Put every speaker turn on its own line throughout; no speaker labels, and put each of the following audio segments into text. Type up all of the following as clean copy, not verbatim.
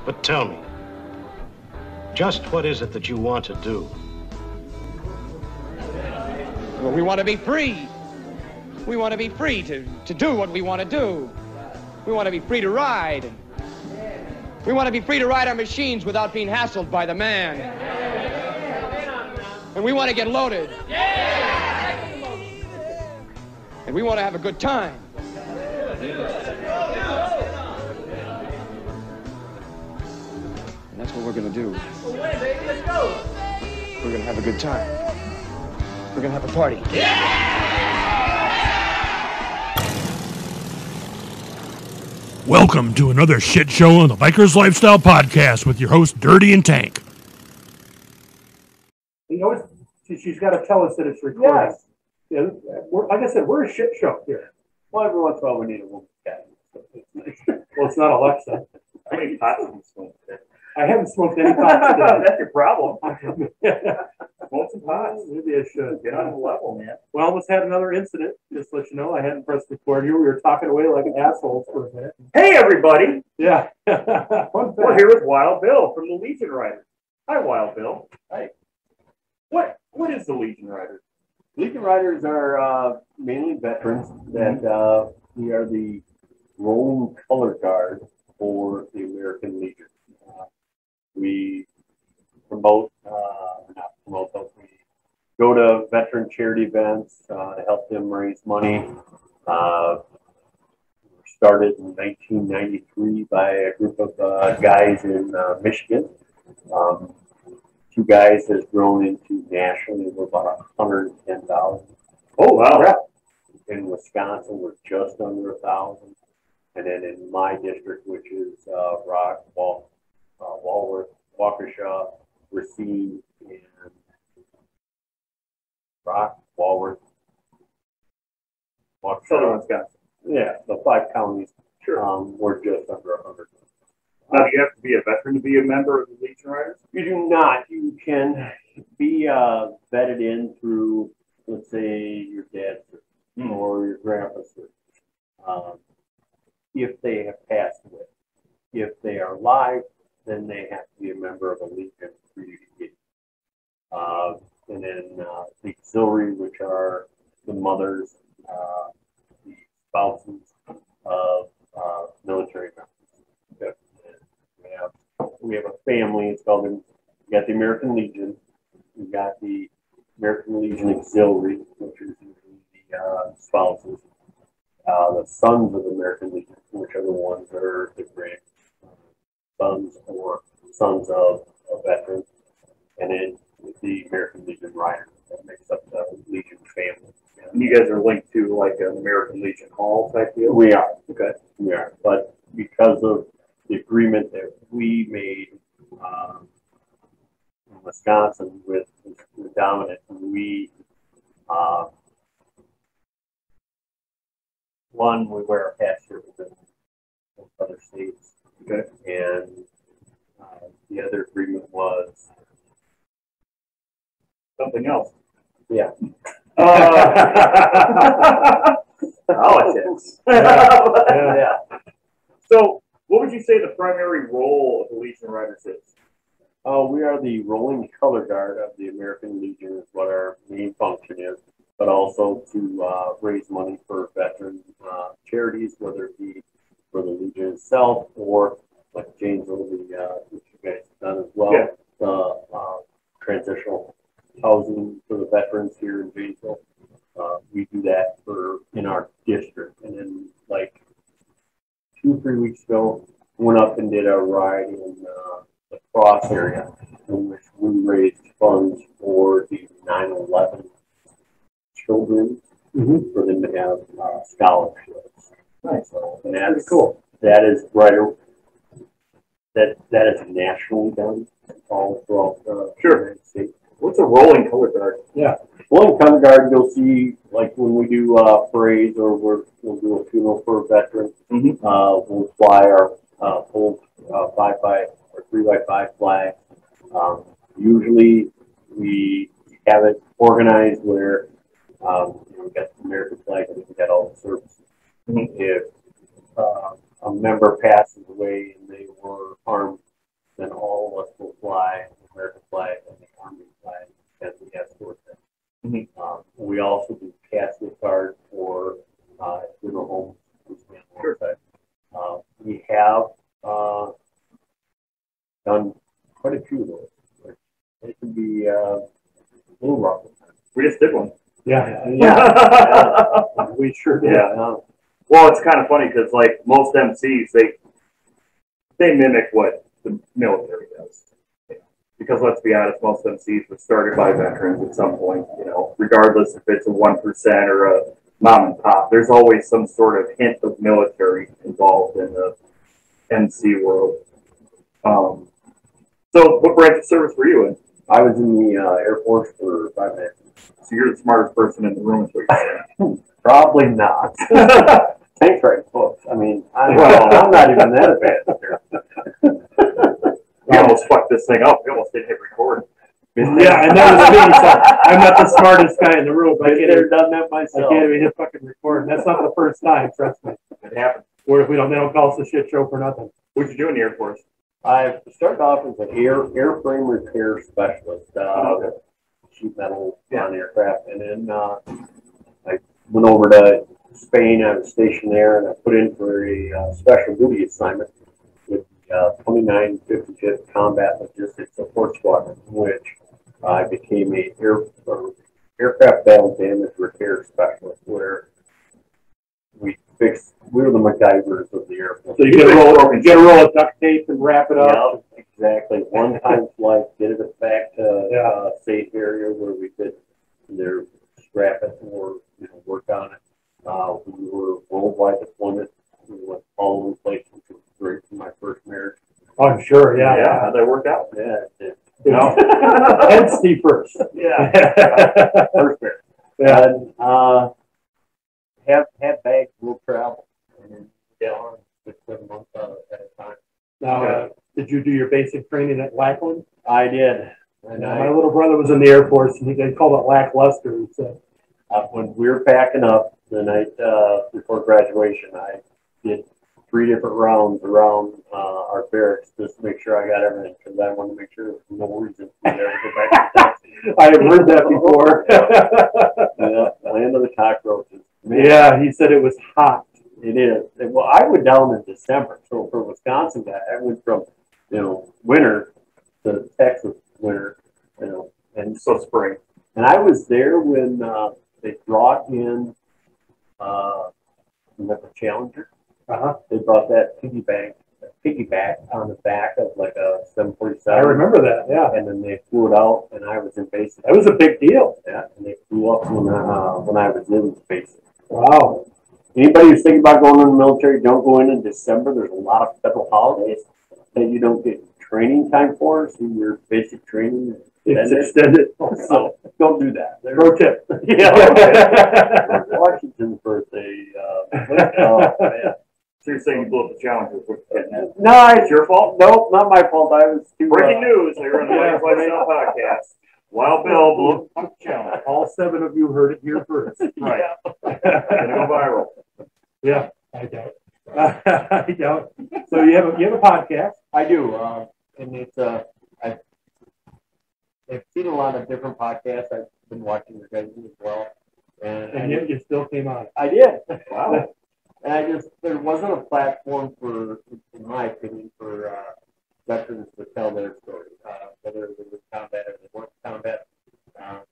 But tell me, just what is it that you want to do?
Well, we want to be free. We want to be free to do what we want to do. We want to be free to ride. We want to be free to ride our machines without being hassled by the man. And we want to get loaded. And we want to have a good time. And that's what we're going to do. We're going to have a good time. We're going to have a party.
Welcome to another shit show on the Bikers Lifestyle Podcast with your host, Dirty and Tank.
You know, she's got to tell us that it's recorded.
Yes.
Yeah, like I said, we're a shit show here.
Well, every once in a while we need a woman cat.
Well, it's not Alexa.
How many pots have you smoked?
I haven't smoked any pot today.
That's your problem. Smoke some pots.
Maybe I should.
Get on the level, man.
We almost had another incident. Just to let you know, I hadn't pressed record here. We were talking away like assholes for a minute.
Hey, everybody.
Yeah.
We're here with Wild Bill from the Legion Riders. Hi, Wild Bill.
Hi.
What is the Legion Riders?
Legion Riders are mainly veterans that we are the rolling color guard for the American Legion. We promote, not promote, but we go to veteran charity events to help them raise money. Started in 1993 by a group of guys in Michigan. Two guys has grown into nationally. We're about 110,000.
Oh, wow.
In Wisconsin, we're just under 1,000. And then in my district, which is Rock, Walworth, Waukesha, Racine, and Rock, Walworth, Waukesha.
Southern Wisconsin.
Yeah, the 5 counties.
Sure.
We're just under 100.
Now, do you have to be a veteran to be a member of the Legion Riders?
You do not. You can be vetted in through, let's say, your dad's service or your grandpa's service. If they have passed away. If they are alive, then they have to be a member of a Legion for you to get. And then the auxiliary, which are the mothers, the spouses of military members. Okay. We have a family. It's called we got the American Legion. We got the American Legion Auxiliary, which is the spouses. The sons of the American Legion, which are the ones that are the grandsons or sons of a veteran, and then the American Legion Riders that makes up the Legion family.
And you guys are linked to like an American Legion Hall type deal?
We are.
Okay.
We are. But because of the agreement that we made in Wisconsin with the dominant, we we wear a patch here within other states.
Okay.
And the other agreement was
Something else.
yeah.
Politics.
Yeah.
So, what would you say the primary role of the Legion Riders is?
We are the rolling color guard of the American Legion is what our main function is, but also to raise money for veteran charities, whether it be for the Legion itself or like Janesville, which you guys have done as well,
Yeah.
the transitional housing for the veterans here in Janesville. We do that in our district. And then like 2-3 weeks ago, went up and did a ride in the Cross area in which we raised funds for the 9/11 children for them to have scholarships.
Nice.
So, and that's cool. That is right. That is nationally done all throughout the United States.
What's a rolling color guard?
Yeah. Rolling color guard, you'll see like when we do parades or we'll do a funeral for a veteran. We'll fly our full 5x or 3x5 flag. Usually we have it organized where we've got the American flag and we've got all the services. If a member passes away and they were armed fly the American flag and the Army flag as we escort them. We also do casket guard for funeral homes. Sure. We have done quite a few of those. It can be a little rough.
We just did one.
Yeah. We sure did.
Yeah. Well, it's kind of funny because like most MCs, they mimic what the military does. Because let's be honest, most MCs were started by veterans at some point. You know, regardless if it's a 1% or a mom and pop, there's always some sort of hint of military involved in the MC world. So, what branch of service were you in?
I was in the Air Force for 5 minutes.
So you're the smartest person in the room, is what you're saying.
Probably not. Thanks, right, folks. I mean, I'm not even that advanced.
We almost fucked this thing up. We almost didn't hit record.
Yeah, and that was me. So I'm not the smartest guy in the room.
I can't even done that myself.
I can't even hit fucking record. And that's not the first time, trust me.
It happened.
Or if they don't call us a shit show for nothing.
What'd you do in the Air Force?
I started off as an airframe repair specialist, sheet metal on aircraft, and then I went over to Spain. I was stationed there, and I put in for a special duty assignment with 2955th Combat Logistics Support Squadron, which I became a aircraft battle damage repair specialist, where we were the MacGyvers of the Air Force.
So you get a roll of duct tape and wrap it up.
Yep, exactly. One time flight, get it back to a safe area where we could either scrap it or work on it. We were worldwide deployment. We went all over the place, which was great for my first marriage.
Oh, I'm sure, yeah.
Yeah, how'd that work out?
Yeah, it did.
And Steve first.
Yeah. First marriage.
Yeah.
And, have bags, we'll travel. And on 6-7 months at a time.
Now, did you do your basic training at Lackland?
I did. And
my little brother was in the Air Force, and they called it lackluster. He said,
when we were packing up the night before graduation, I did 3 different rounds around our barracks just to make sure I got everything, because I wanted to make sure there was no reason for me to ever go back to Texas.
I have heard that before.
Yeah, land of the cockroaches. Man.
Yeah, he said it was hot.
It is. Well, I went down in December, so for Wisconsin guy, I went from winter to Texas winter, and
So spring.
And I was there when they brought in the Challenger. They brought that piggyback on the back of like a 747.
I remember that, yeah.
And then they flew it out, and I was in basic.
That was a big deal.
Yeah, and they flew up when I was in basic.
Wow.
Anybody who's thinking about going in the military, don't go in December. There's a lot of federal holidays that you don't get training time for, so your basic training
It's extended.
So don't do that.
Pro tip.
Yeah. Washington's birthday. Oh, man.
So you're saying you blew up the Challenger?
No,
It's your fault?
Nope, not my fault. I was too.
Breaking news here on the Life Lifestyle Podcast. Wild Bill blew up the Challenger.
All 7 of you heard it here first.
Right. Gonna go viral.
Yeah, I doubt. I doubt. So you have a podcast.
I do, and it's I've seen a lot of different podcasts. I've been watching your guys as well,
And yet you still came on.
I did.
Wow.
And there wasn't a platform in my opinion, for veterans to tell their story, whether it was combat or they weren't combat. I've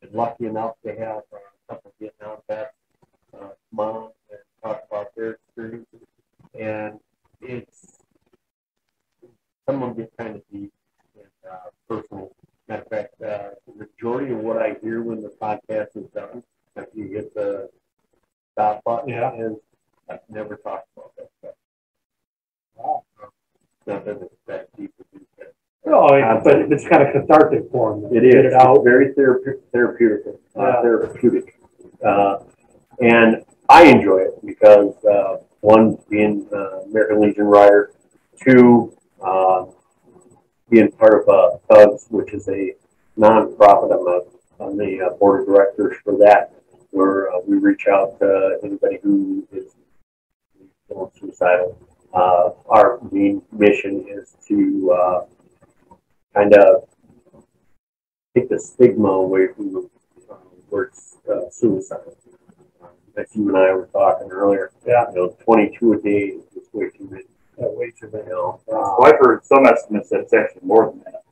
been lucky enough to have a couple of Vietnam vets come on and talk about their experiences. And some of them get kind of deep and personal. Matter of fact, the majority of what I hear when the podcast is done, after you hit the stop button, is I've never talked about that stuff. Wow. Not that it's that deep to do that.
Oh, yeah, but it's kind of cathartic for them.
It is. Get it out. Very therapeutic. And I enjoy it because, one, being American Legion Rider, 2, being part of TUGS, which is a non-profit. I'm the board of directors for that, where we reach out to anybody who is suicidal. Our main mission is to kind of take the stigma away from the words suicide. As you and I were talking earlier, 22 a day is just way too many.
Way too many.
Well, I've heard some estimates that it's actually more than that.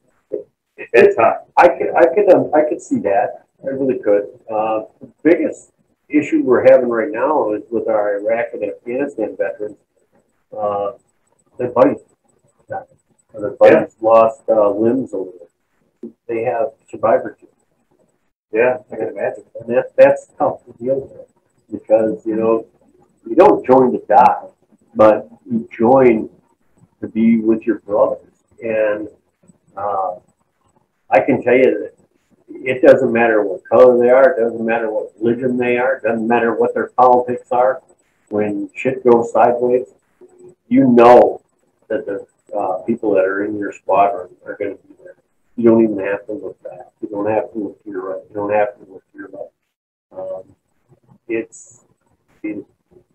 At that time.
I could see that. I really could. The biggest issue we're having right now is with our Iraq and Afghanistan veterans. Their buddies died. Their buddies lost limbs over there. They have survivor guilt.
Yeah, I can imagine.
And that's tough to deal with because, you don't join to die, but you join to be with your brothers. And I can tell you that it doesn't matter what color they are, it doesn't matter what religion they are, it doesn't matter what their politics are. When shit goes sideways, you know that the people that are in your squadron are going to be there. You don't even have to look back. You don't have to look to your right. You don't have to look to your left.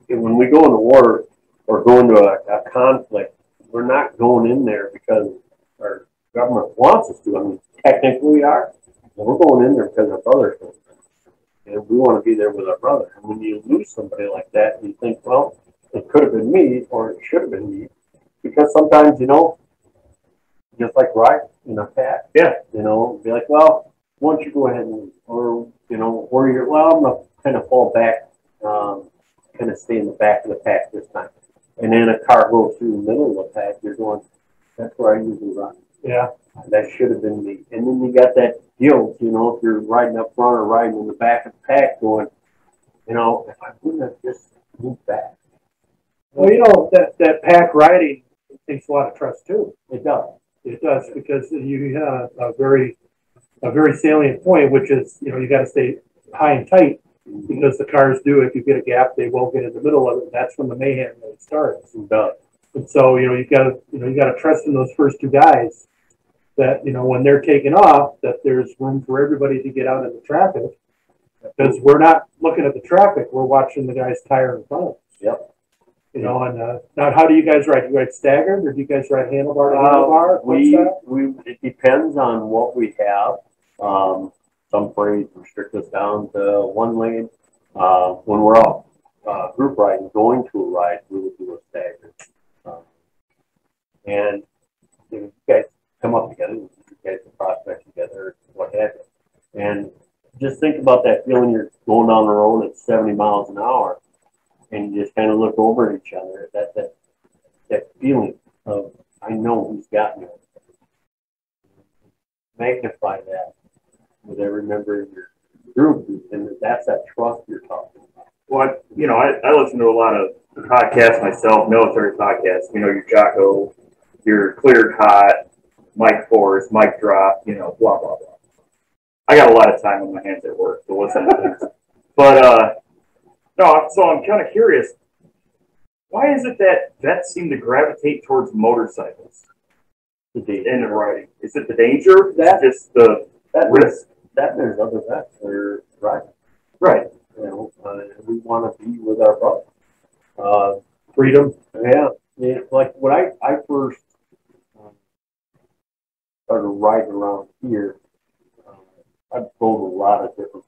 When we go into war or go into a conflict, we're not going in there because our government wants us to. I mean, technically we are. But we're going in there because our brother's going there. And we want to be there with our brother. And when you lose somebody like that, you think, well, it could have been me or it should have been me. Because sometimes, just like riding in a pack.
Yeah.
Be like, well, why don't you go ahead and leave? Or, or you're, well, I'm going to kind of fall back, kind of stay in the back of the pack this time. And then a car goes through the middle of the pack, you're going, that's where I usually run.
Yeah.
That should have been me. And then you got that guilt, if you're riding up front or riding in the back of the pack going, if I wouldn't have just moved back.
Well, that pack riding takes a lot of trust too.
It does.
It does, because you have a very salient point, which is, you got to stay high and tight, because the cars do, if you get a gap, they will get in the middle of it. And that's when the mayhem really starts.
It does.
And so, you got to trust in those first two guys that, when they're taking off, that there's room for everybody to get out in the traffic, because we're not looking at the traffic. We're watching the guys tire in front of us.
Yep.
And now how do you guys ride? Do you ride staggered, or do you guys ride handlebar to handlebar?
It depends on what we have. Some parades restrict us down to one lane. When we're out group riding, going to a ride, we would do a staggered. And you guys come up together, you guys can prospect together, what have you. And just think about that feeling you're going down the road at 70 miles an hour. And you just kind of look over at each other. That feeling of, I know who's got me. Magnify that with every member of your group, and that's that trust you're talking about.
Well, I listen to a lot of podcasts myself, military podcasts. Your Jocko, your Cleared Hot, Mike Forrest, Mike Drop, blah, blah, blah. I got a lot of time on my hands at work to listen to things. But, no, so I'm kind of curious. Why is it that vets seem to gravitate towards motorcycles in the riding? Is it the danger? That just the risk?
That there's other vets that are riding.
Right.
We want to be with our brothers.
Freedom.
Yeah. Like when I first started riding around here, I've told a lot of different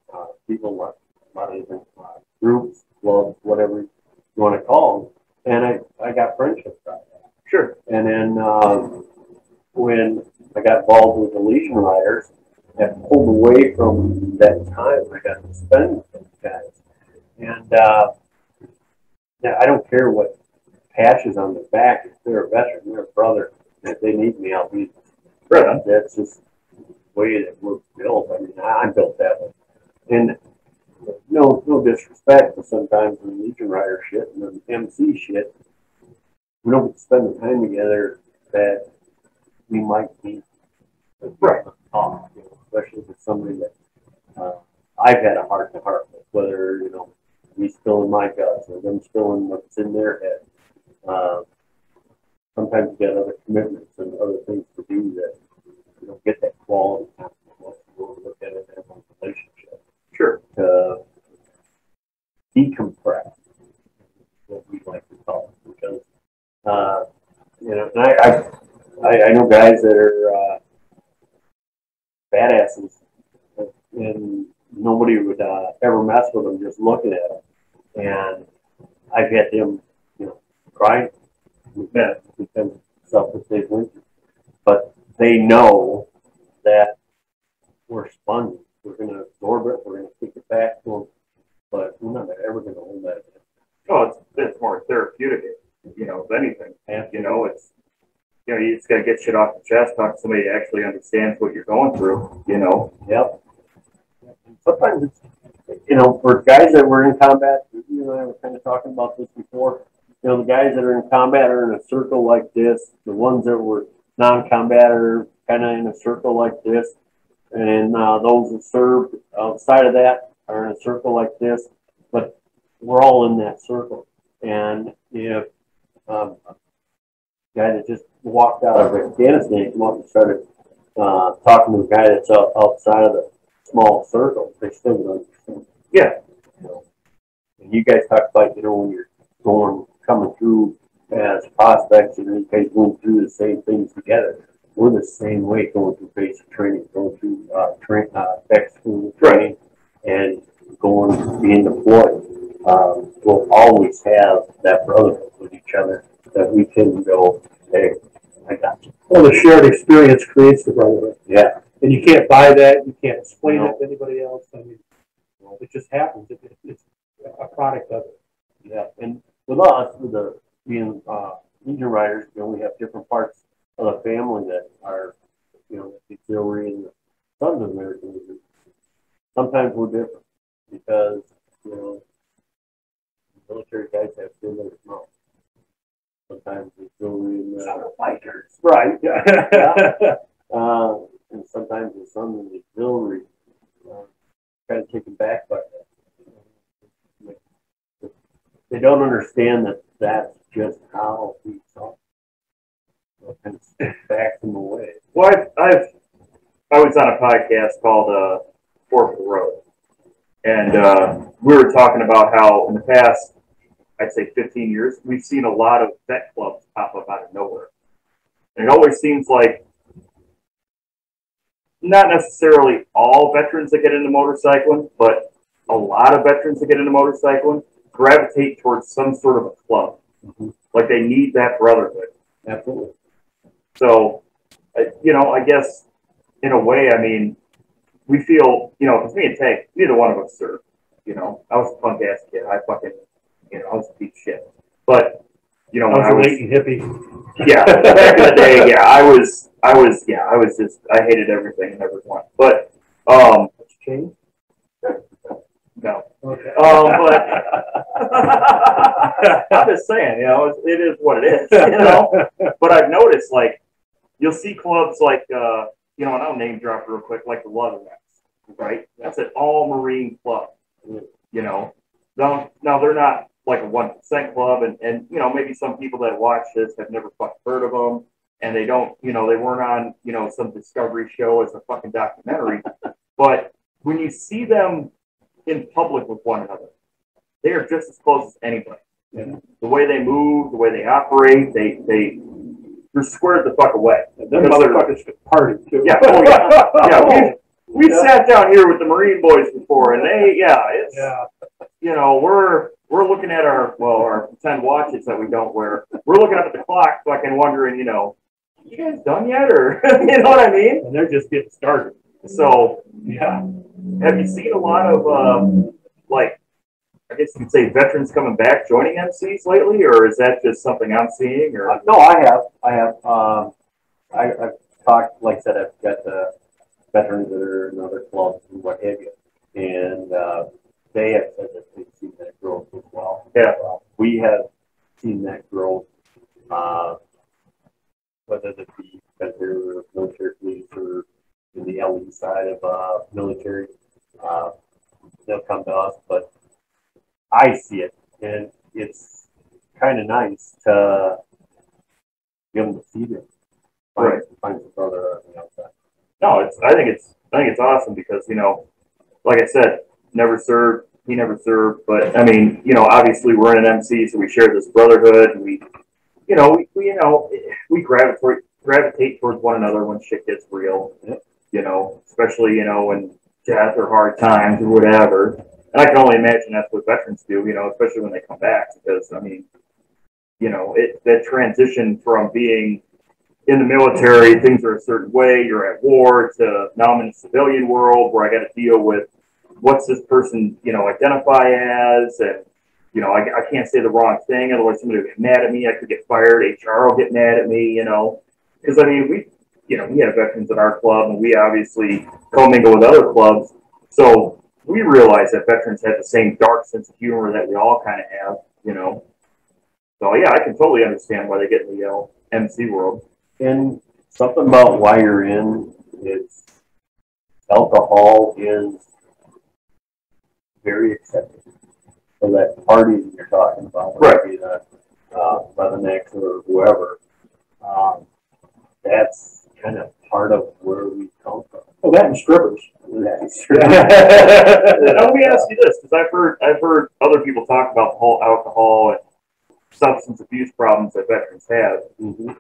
people, a lot of different groups, clubs, whatever you want to call them, and I got friendships out of that.
Sure.
And then when I got involved with the Legion Riders, I pulled away from that time I got to spend with those guys. And I don't care what patch is on their back. If they're a veteran, they're a brother. If they need me, I'll be there. Right. That's just the way that we're built. I mean, I'm built that way. And no disrespect, but sometimes in the Legion Rider shit and the MC shit, we don't get to spend the time together that we might need.
Right.
Especially with somebody that I've had a heart-to-heart with, whether, me spilling my guts or them spilling what's in their head. Sometimes you got other commitments and other things to do that you don't get that quality time. We'll look at it as a relationship.
Sure.
Decompress, what we like to call it, because and I know guys that are badasses, and nobody would ever mess with them just looking at them. And I've had them, crying because of stuff that they've went through. But they know that we're sponges. We're going to absorb it. We're going to kick it back to them. But we're not ever going to hold that again.
Oh, it's more therapeutic, if anything.
And,
It's, you just got to get shit off the chest, talk to somebody that actually understands what you're going through,
Yep. Sometimes it's, for guys that were in combat, you and I were kind of talking about this before. The guys that are in combat are in a circle like this. The ones that were non-combat are kind of in a circle like this. And those that served outside of that are in a circle like this. But we're all in that circle. And if a guy that just walked out of Afghanistan came up and started talking to a guy that's outside of the small circle, they still would understand.
Yeah.
And you guys talk about, when you're coming through as prospects and you guys going through the same things together. We're the same way going through basic training, going through tech school training, and being deployed. We'll always have that brotherhood with each other that we can go, hey, I got you.
Well, the shared experience creates the brotherhood.
Yeah.
And you can't buy that. You can't explain it to anybody else. I mean, it just happens. It's a product of it.
Yeah. And with us, being Legion riders, we have different parts of the family that are, the auxiliary and the sons of American Legion. Sometimes we're different because, military guys have similar mouths. Sometimes the auxiliary and the fighters.
Right.
Yeah. And sometimes the sons of the auxiliary kind of taken back by that. They don't understand that that's just how we talk. And back them away.
Well, I was on a podcast called Forkful Road, and we were talking about how in the past, I'd say 15 years, we've seen a lot of vet clubs pop up out of nowhere. And it always seems like not necessarily all veterans that get into motorcycling, but a lot of veterans that get into motorcycling gravitate towards some sort of a club.
Mm-hmm.
Like they need that brotherhood.
Absolutely.
So, I guess in a way, I mean, we feel, because me and Tank, neither one of us served. I was a punk ass kid. I fucking, I was a piece of shit. But, when I was
a latent hippie.
Yeah, back in the day, yeah, I hated everything and everyone. But,
Change?
no.
Okay.
But I'm just saying, it is what it is, But I've noticed, like, you'll see clubs like, and I'll name drop real quick, like the Leatherneck, right? That's an all-marine club, Now they're not like a 1% club, and maybe some people that watch this have never fucking heard of them, and they don't, they weren't on, some Discovery show as a fucking documentary. But when you see them in public with one another, they are just as close as anybody.
Yeah.
The way they move, the way they operate, they're squared the fuck away.
Them motherfuckers could party too.
Yeah, yeah. We've sat down here with the Marine boys before, and we're looking at our 10 watches that we don't wear. We're looking up at the clock, fucking wondering, you guys done yet, or you know what I mean?
And they're just getting started.
So,
yeah.
Have you seen a lot of I guess you could say veterans coming back joining MCs lately, or is that just something I'm seeing? Or
no, I have. I've talked, like I said, I've got veterans that are in other clubs and what have you, and they have said that they've seen that growth as well.
Yeah,
we have seen that growth, whether it be because they're military police or in the LE side of military. They'll come to us, but I see it, and it's kind of nice to give them to see them.
Right.
Find some brother on the outside.
No, I think it's awesome because like I said, never served. He never served, but I mean, obviously we're in an MC, so we share this brotherhood, and we gravitate towards one another when shit gets real. you know, especially, you know, when death or hard times or whatever. And I can only imagine that's what veterans do, you know, especially when they come back, because, I mean, you know, that transition from being in the military, things are a certain way, you're at war, to now I'm in the civilian world where I got to deal with what's this person, you know, identify as, and, you know, I can't say the wrong thing, otherwise somebody will get mad at me, I could get fired, HR will get mad at me, you know, because, I mean, we have veterans at our club, and we obviously commingle with other clubs, so we realize that veterans have the same dark sense of humor that we all kind of have, you know. So, yeah, I can totally understand why they get in the MC world.
And something about why you're in is alcohol is very accepted. So that party that you're talking about,
right?
Be the Leatherneck or whoever, that's kind of part of where we come from.
Oh, that and strippers.
That's
Now, let me ask you this, because I've heard other people talk about the whole alcohol and substance abuse problems that veterans have.
Mm-hmm.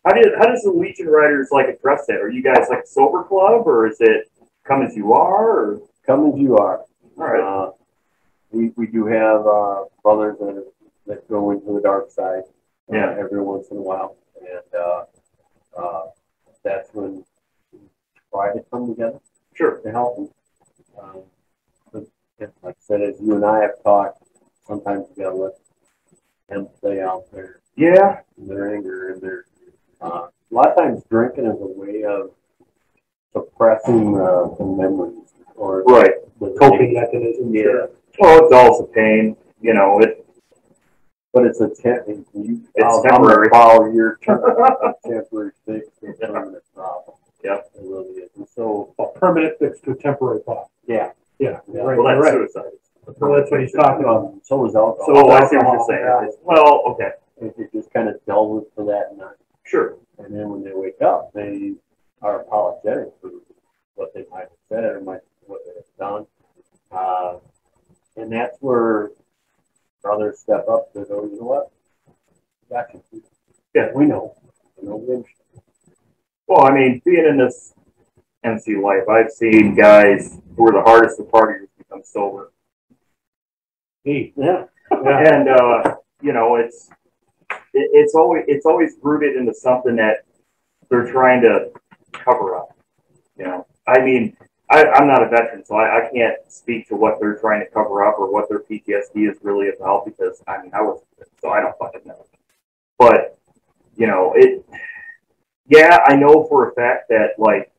How does the Legion Riders like address that? Are you guys like a sober club, or is it come as you are? Or?
Come as you are.
All right.
We do have brothers that go into the dark side every once in a while, and that's when we try to come together.
Sure.
To help them. But like I said, as you and I have talked, sometimes you gotta let them play out their anger and their. A lot of times, drinking is a way of suppressing the memories or
the coping mechanism.
Yeah. Sure. Well, it's also pain, you know.
But it's a
temporary.
Follow your temporary fix to a permanent problem.
Yeah,
it really is. And so
a permanent fix to a temporary problem.
Yeah.
Right.
Well, that's suicide.
Well, that's what he's talking about.
So is alcohol.
So I see what you're saying. Yeah. Well, okay.
If you just kind of delve for that night.
Sure.
And then when they wake up, they are apologetic for what they might have said or what they have done. And that's where brothers step up to go, you know what? Gotcha.
Yeah,
we know.
Well, I mean, being in this MC life, I've seen guys who are the hardest of partiers become sober.
Yeah.
And you know, it's always rooted into something that they're trying to cover up. You know, I mean, I'm not a veteran, so I can't speak to what they're trying to cover up or what their PTSD is really about, because I mean, I wasn't, so I don't fucking know. But you know, I know for a fact that like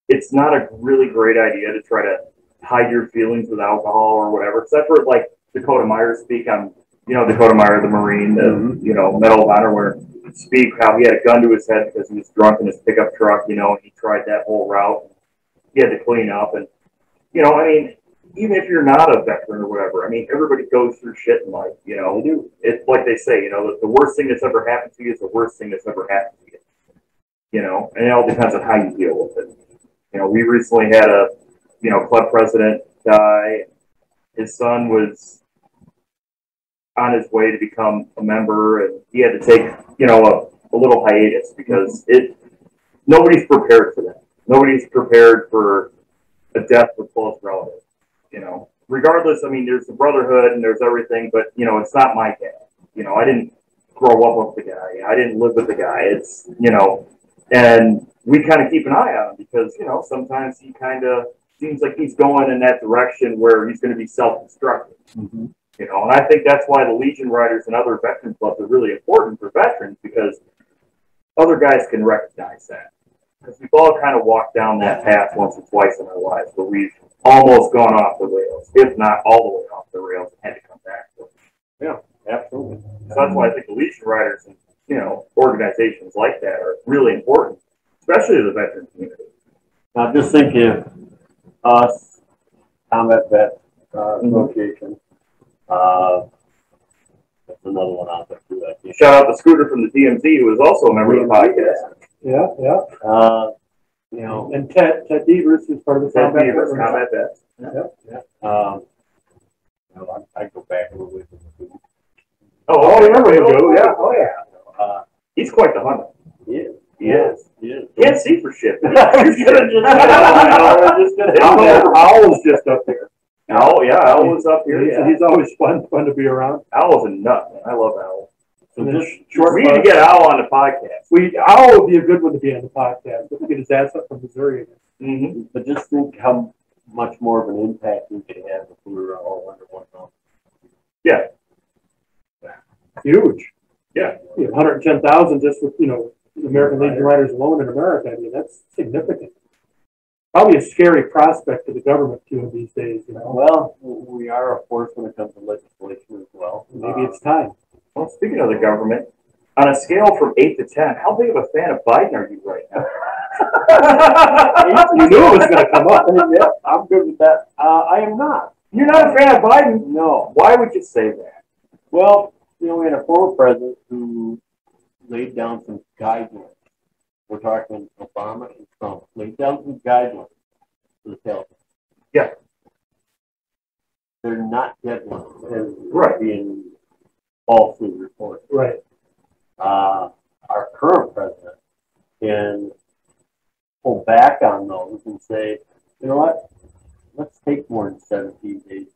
it's not a really great idea to try to hide your feelings with alcohol or whatever. Except for like Dakota Meyer speak on, you know, Dakota Meyer, the Marine, the you know, Medal of Honor, where speak how he had a gun to his head because he was drunk in his pickup truck, you know, and he tried that whole route. He had to clean up, and you know, I mean, even if you're not a veteran or whatever, I mean, everybody goes through shit in life, you know. It's like they say, you know, the worst thing that's ever happened to you is the worst thing that's ever happened to you. You know, and it all depends on how you deal with it. You know, we recently had a, you know, club president die. His son was on his way to become a member, and he had to take, you know, a little hiatus because nobody's prepared for that. Nobody's prepared for a death of a close relative. You know, regardless, I mean, there's the brotherhood and there's everything, but you know, it's not my dad. You know, I didn't grow up with the guy. I didn't live with the guy. It's, you know, and we kind of keep an eye on him because, you know, sometimes he kind of seems like he's going in that direction where he's going to be self-destructive. Mm-hmm. You know, and I think that's why the Legion Riders and other veteran clubs are really important for veterans, because other guys can recognize that. Because we've all kind of walked down that path once or twice in our lives where we've almost gone off the rails, if not all the way off the rails, and had to come back. Yeah, absolutely. So that's why I think the Legion Riders and, you know, organizations like that are really important, especially to the veteran community.
Now, just think if us, Combat Vet Association, that's another one out there too.
Shout out to Scooter from the DMZ, who is also a member of the podcast.
Yeah.
You know,
and Ted Devers is part of the
Combat Vet.
Yeah. You know, I go back a little bit.
Oh, I remember him, Joe. Yeah. Oh, yeah. He's quite the hunter.
He is.
Yeah, Can't see for shit.
Owl
Owl's just up there.
Owl, yeah, Owl was up here.
Yeah. He's always fun to be around.
Owl's a nut, man. I love Owl.
So just short.
We need to get Owl on the podcast.
Owl would be a good one to be on the podcast. But we get his ass up from Missouri.
Mm-hmm.
But just think how much more of an impact we could have if we were all under one roof.
Yeah.
Huge.
Yeah.
110,000 just with, the American Legion riders alone in America. I mean, that's significant. Probably a scary prospect to the government, too, these days,
Well, we are a force when it comes to legislation as well.
Maybe it's time.
Well, speaking of the government, on a scale from 8 to 10, how big of a fan of Biden are you right now?
You knew it was going to come up.
Yeah, I'm good with that. I am not.
You're not a fan of Biden?
No.
Why would you say that?
Well, we had a former president who laid down some guidelines. We're talking Obama and Trump. Laid down some guidelines for the Taliban.
Yeah.
They're not deadlines, as
Right.
being falsely reported.
Right.
Our current president can pull back on those and say, you know what? Let's take more than 17 days.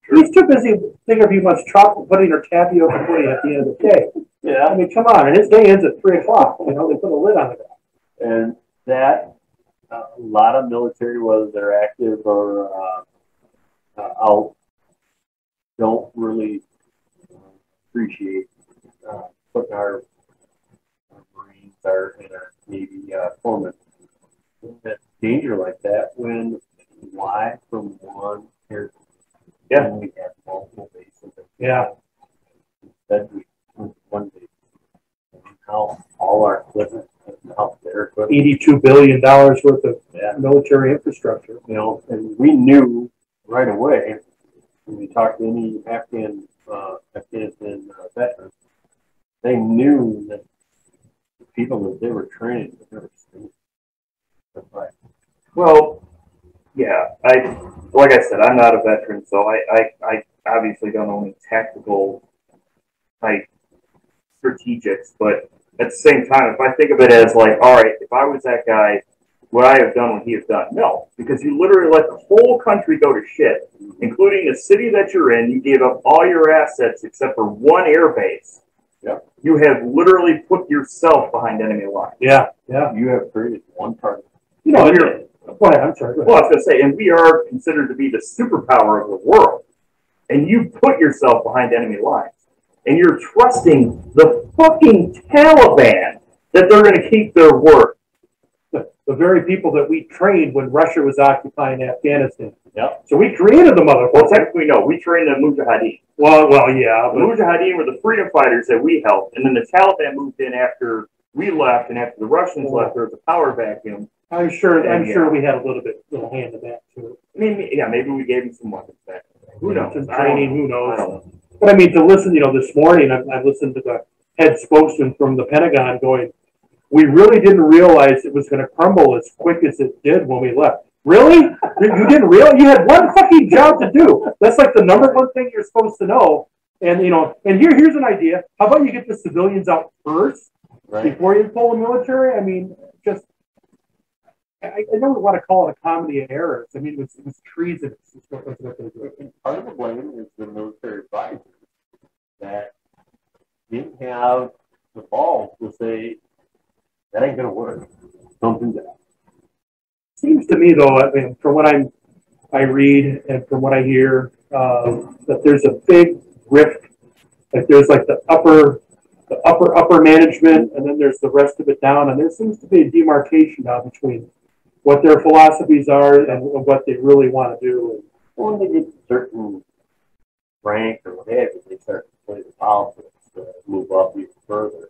He's too busy thinking of how much chocolate pudding or tapioca pudding at the end of the day.
Yeah.
I mean, come on. And his day ends at 3 o'clock. They put a lid on it.
And that, a lot of military, whether they're active or out, don't really appreciate putting our Marines and our Navy foremen in danger like that when why from one here.
Yeah.
We have multiple bases.
Yeah.
Instead, we one base. Now all our equipment is out there.
$82 billion worth of military infrastructure.
And we knew right away when we talked to any Afghanistan veterans, they knew that the people that they were training were never stupid. Right.
Well, yeah, like I said, I'm not a veteran, so I obviously don't know any tactical type strategics, but at the same time, if I think of it as like, all right, if I was that guy, would I have done what he has done? No, because you literally let the whole country go to shit, including the city that you're in. You gave up all your assets except for one air base.
Yeah.
You have literally put yourself behind enemy lines.
Yeah. Yeah.
You have created one target.
Go ahead. I'm sorry.
Well, I was going to say, and we are considered to be the superpower of the world. And you put yourself behind enemy lines. And you're trusting the fucking Taliban that they're going to keep their word.
The very people that we trained when Russia was occupying Afghanistan.
Yep.
So we created the motherfucker.
Well, technically, no. We trained the Mujahideen.
Well, yeah.
The Mujahideen were the freedom fighters that we helped. And then the Taliban moved in after we left, and after the Russians left, there was a power vacuum.
I'm sure we had a little hand in that, too.
I mean, yeah, maybe we gave them some weapons back. Who knows?
Some training, who knows?
I don't know.
But I mean, to listen, this morning, I listened to the head spokesman from the Pentagon going, we really didn't realize it was going to crumble as quick as it did when we left. Really? You didn't realize? You had one fucking job to do. That's like the number one thing you're supposed to know. And, and here's an idea. How about you get the civilians out first before you pull the military? I mean, just, I don't want to call it a comedy of errors. I mean, it was treasonous.
And part of the blame is the military advisors that didn't have the balls to say, that ain't going to work. Don't do that.
Seems to me, though, I mean, from what I read and from what I hear, that there's a big rift. Like there's like the upper management, and then there's the rest of it down. And there seems to be a demarcation now between what their philosophies are and what they really want to do.
When they get certain rank or what have you, they start to play the politics to move up even further.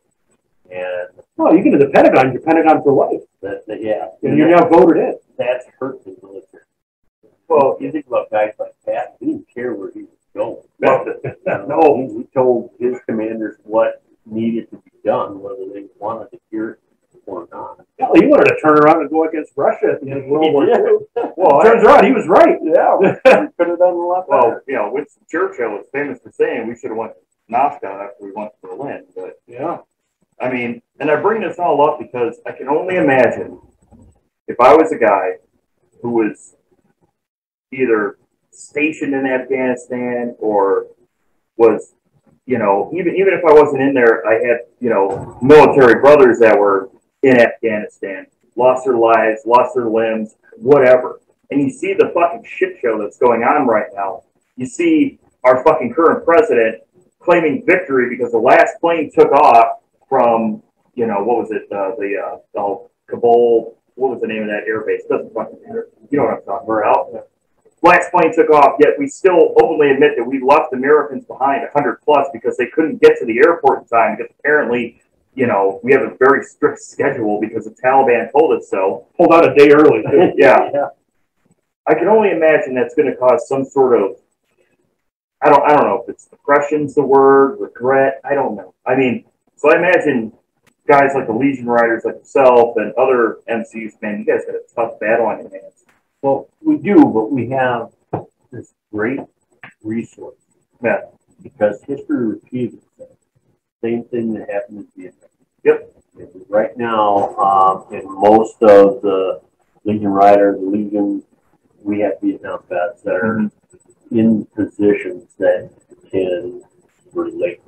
And
you get to the Pentagon, you're Pentagon for life. And you're now voted in.
That's hurt the military. Well, you think about guys like Pat, he didn't care where he was going. No, he told his commanders what needed to be done, whether they wanted to hear it or not.
Hell, he wanted to turn around and go against Russia at the end of World War II.
Well,
turns out he was right.
Yeah, we could have done a lot better.
Well, Winston Churchill was famous for saying we should have went to Moscow after we went to Berlin, but
yeah.
I mean, and I bring this all up because I can only imagine if I was a guy who was either stationed in Afghanistan or was, even if I wasn't in there, I had, military brothers that were in Afghanistan, lost their lives, lost their limbs, whatever. And you see the fucking shit show that's going on right now. You see our fucking current president claiming victory because the last plane took off from, what was it, the Kabul, what was the name of that air base? Doesn't fucking matter. You know what I'm talking about. Last plane took off, yet we still openly admit that we left Americans behind 100 plus because they couldn't get to the airport in time because apparently, we have a very strict schedule because the Taliban told us so.
Pulled out a day early.
Yeah. I can only imagine that's going to cause some sort of, I don't know if it's depression's the word, regret, I don't know. I mean, so I imagine guys like the Legion Riders like yourself and other MCs, man, you guys got a tough battle on your hands.
Well, we do, but we have this great resource.
Yeah.
Because history repeats itself. Same thing that happened in Vietnam.
Yep.
Right now, in most of the Legion Riders, Legion, we have Vietnam vets that are in positions that can relate.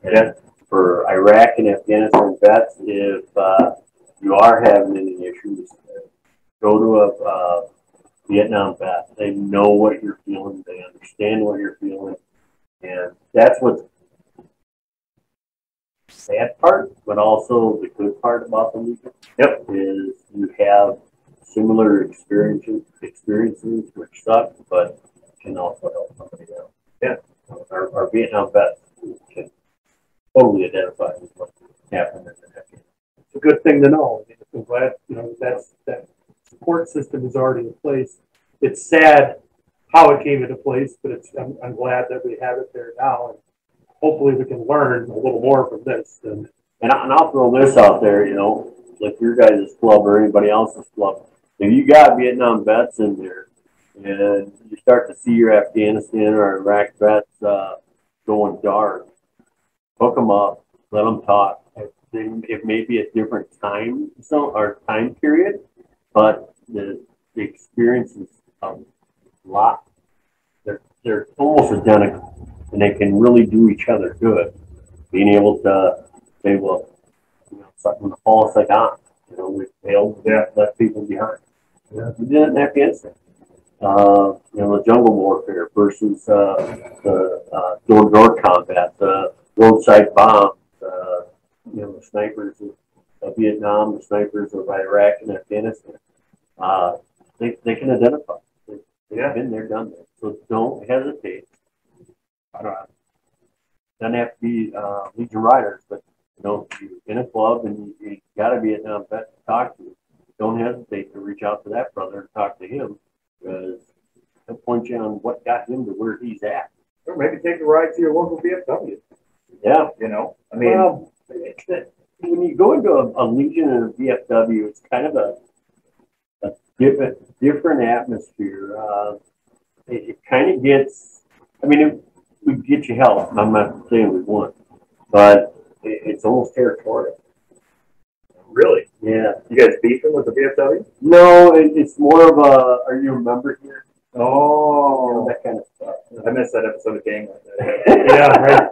And for Iraq and Afghanistan vets, if you are having any issues, go to a Vietnam vet. They know what you're feeling. They understand what you're feeling. And that's what's the sad part, but also the good part about the Legion.
Yep.
Is you have similar experiences which suck, but can also help somebody else.
Yeah.
Our Vietnam vets can totally identify with what happened in the decade.
It's a good thing to know. I'm glad, that support system is already in place. It's sad how it came into place, but I'm glad that we have it there now, and hopefully we can learn a little more from this.
And I'll throw this out there, like your guys' club or anybody else's club. If you got Vietnam vets in there, and you start to see your Afghanistan or Iraq vets going dark, hook them up, let them talk. It may be a different time period, but the experience is a lot. They're almost identical, and they can really do each other good. Being able to say, well, when the fall is like on, we failed, left people behind. Yeah. We did it in Afghanistan. The jungle warfare versus the door-to-door combat, the roadside bombs, the snipers of Vietnam, the snipers of Iraq and Afghanistan. They can identify. They've been there, done that. So don't hesitate. Doesn't have to be Legion Riders, but you're in a club and you got to be a Vietnam vet to talk to. Don't hesitate to reach out to that brother and talk to him, because he'll point you on what got him to where he's at.
Or maybe take a ride to your local VFW.
Yeah.
I mean,
well, when you go into a Legion and a VFW, it's kind of a different atmosphere. It kind of gets, we get you help. I'm not saying we won't, but it's almost territorial.
Really?
Yeah.
You guys beefing with the VFW?
No, it's more of a, are you a member here?
Oh.
That kind of stuff.
I missed that episode of Gang.
Yeah, right.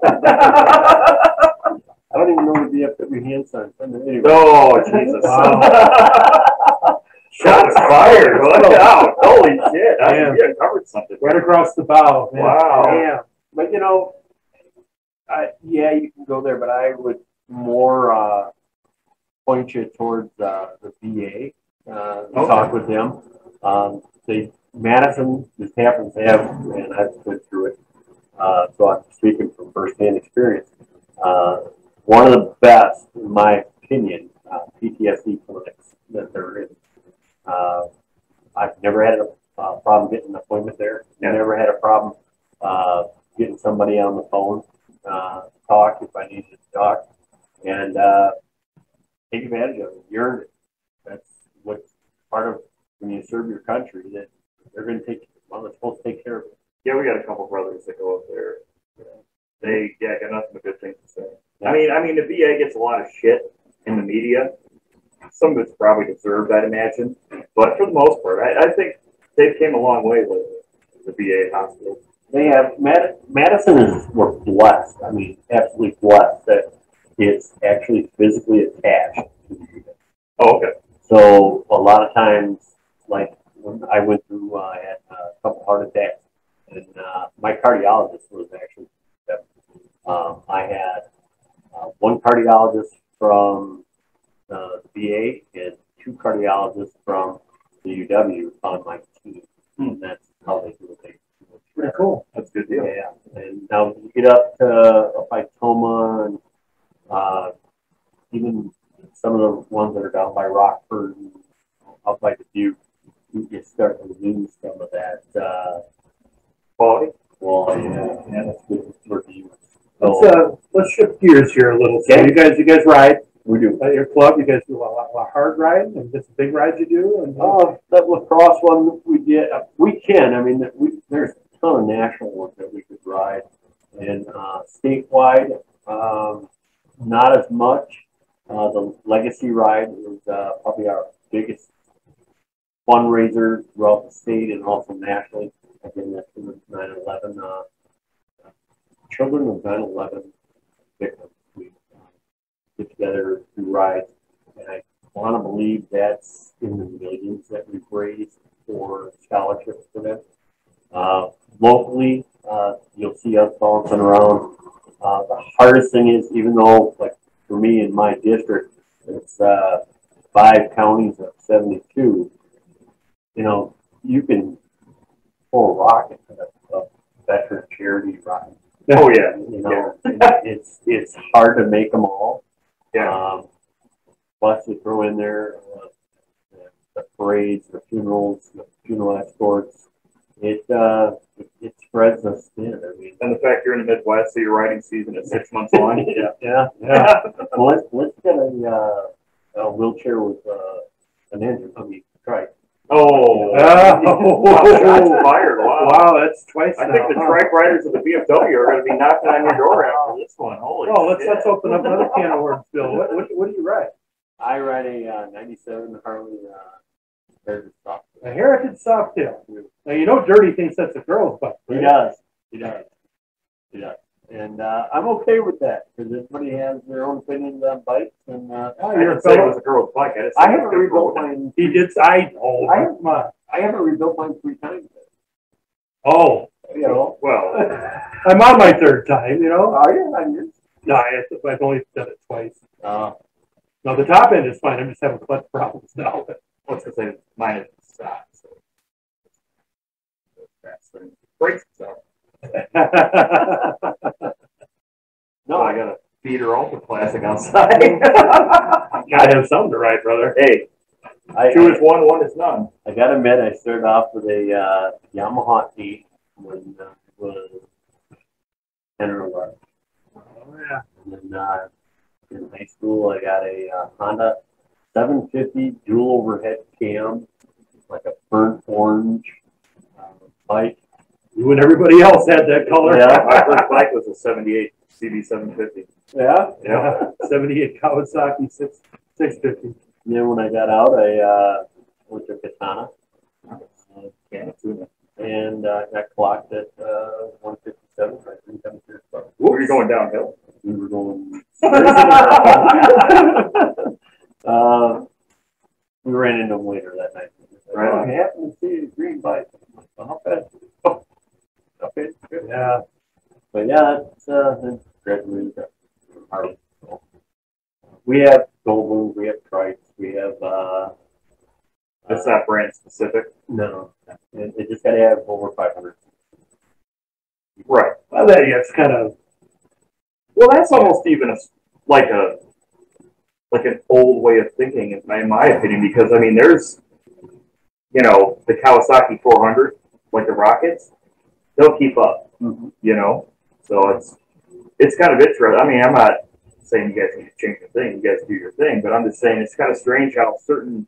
I don't even know what the VFW hand sign. Anyway.
Oh, Jesus.
Wow.
Shots fired. Watch out. Holy shit. We uncovered something.
Right across the bow. Man.
Wow.
Yeah.
But, you can go there, but I would more point you towards the VA, talk with them. Madison just happens to have, and I've been through it, so I'm speaking from firsthand experience. One of the best, in my opinion, PTSD clinics that there is. I've never had a problem getting an appointment there.
Yeah.
Never had a problem getting somebody on the phone, talk if I needed to talk, and take advantage of it. You earned it. That's what's part of when you serve your country, that they're going to they're supposed to take care of it.
Yeah, we got a couple brothers that go up there. They got nothing but good things to say. I mean, the VA gets a lot of shit in the media. Some of it's probably deserved, I'd imagine. But for the most part, I think they've came a long way with the VA hospital.
They have, Madison we're blessed. I mean, absolutely blessed that it's actually physically attached.
Oh, okay.
So a lot of times, like when I went through, I had a couple heart attacks, and my cardiologist was actually, I had one cardiologist from the VA and two cardiologists from the UW on my team. And that's how they do it.
Pretty cool.
That's a good deal.
Yeah. And now you get up by Toma and even some of the ones that are down by Rockford and up by Dubuque, you start to lose some of that
Quality.
well, yeah, that's good for you.
Let's shift gears here a little. So
Okay.
you guys ride.
We do.
At your club, you guys do a lot of hard riding and just big rides you do. And
That lacrosse one we did, we can. I mean, there's a ton of national ones that we could ride, and statewide, not as much. The Legacy ride is probably our biggest fundraiser throughout the state and also nationally. Again, that's in the 9/11 children of 9/11 victims. We get together to ride, and I want to believe that's in the millions that we've raised for scholarships for them. Locally, you'll see us bouncing around. The hardest thing is, even though, like for me in my district, it's 5 counties of 72, you know, you can pull a rock into a veteran charity ride.
Oh, yeah.
You know, it's hard to make them all.
Yeah.
Plus, you throw in there the parades, the funerals, the funeral escorts. It spreads us thin. I mean,
And the fact you're in the Midwest, so your riding season is 6 months long.
yeah. Well, let's get a wheelchair with an engine. I mean, trike.
Oh.
Wow,
Shots fired. Wow.
wow, that's twice
I
now.
think the trike riders of the VFW are going to be knocking on your door after this one. Holy shit.
Let's open up another can of worms, Bill. What do you ride?
I ride a 97 Harley Heritage Soft.
A Heritage Softail. Now, you know Dirty thinks that's a girl's bike.
He
Right?
does. He does. He does. And I'm okay with that because everybody has their own opinions on bikes. And
I
You're a
didn't say it
fellow.
was a girl's bike.
I haven't rebuilt mine.
He did. Come on.
I haven't rebuilt mine 3 times.
Oh,
You know.
Well,
I'm on my third time. You know.
Are you? I'm just.
No, I've only done it twice.
Uh,
No, the top end is fine. I'm just having clutch problems now.
what's to say mine is stock. So that's the brakes stuff.
no,
I got a feeder ultra plastic outside.
Gotta have something to ride, brother.
Hey, 2 is 1, 1 is none.
I gotta admit, I started off with a Yamaha 8 when it was 10 or 11.
Oh, yeah.
And then in high school, I got a Honda 750 dual overhead cam, like a burnt orange bike.
You and everybody else had that color.
Yeah.
My first bike was a 78 CB 750.
Yeah.
Yeah.
78 Kawasaki 650.
And then when I got out, I went to Katana.
Yeah, tuna.
And got clocked at 157. I think I'm sure.
Were you going downhill?
We were going. We ran into him later that night.
Right.
Oh, I happened to see a green bike. Okay. Okay. Good.
Yeah.
But yeah, that's then graduated from Harley. So we have gold wings, we have trikes, we have
It's not brand specific.
no. It just got to have over 500.
Right.
Well, it's kind of.
Well, that's almost even like an old way of thinking, in my opinion, because I mean, there's, you know, the Kawasaki 400, like the Rockets, they'll keep up, you know. So it's kind of interesting. I mean, I'm not saying you guys need to change your thing, you guys do your thing, but I'm just saying it's kind of strange how certain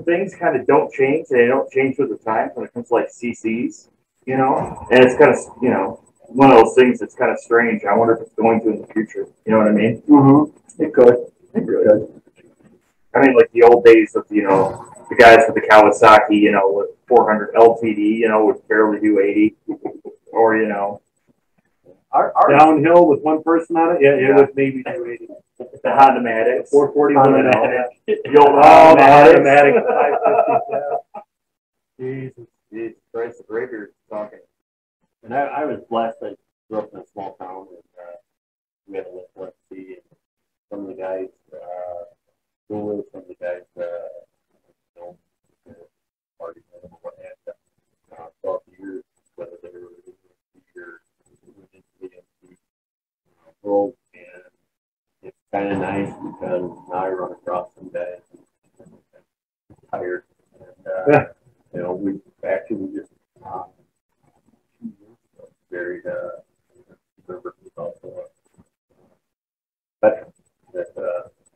things kind of don't change. They don't change with the times when it comes to like CCs, you know. And it's kind of, you know, one of those things that's kind of strange. I wonder if it's going to in the future. You know what I mean?
Mm-hmm. It could. It could.
I mean, like the old days of, the guys with the Kawasaki, with 400 LTD, would barely do 80. Or,
Our
Downhill with one person on it, it would maybe do 80.
the Honda-matics.
440
Honda-matic. The old
Oh, the
Honda-matics.
automatic 550. Jesus.
Jesus Christ, the Braver's talking.
And I was blessed. I grew up in a small town, and we had a little Lexi, and some of the guys, some of the guys, party or what have you, throughout the years, whether they were here into the world, and it's kind of nice because now I run across some guys and I'm tired, and we actually just buried member who's also a veteran that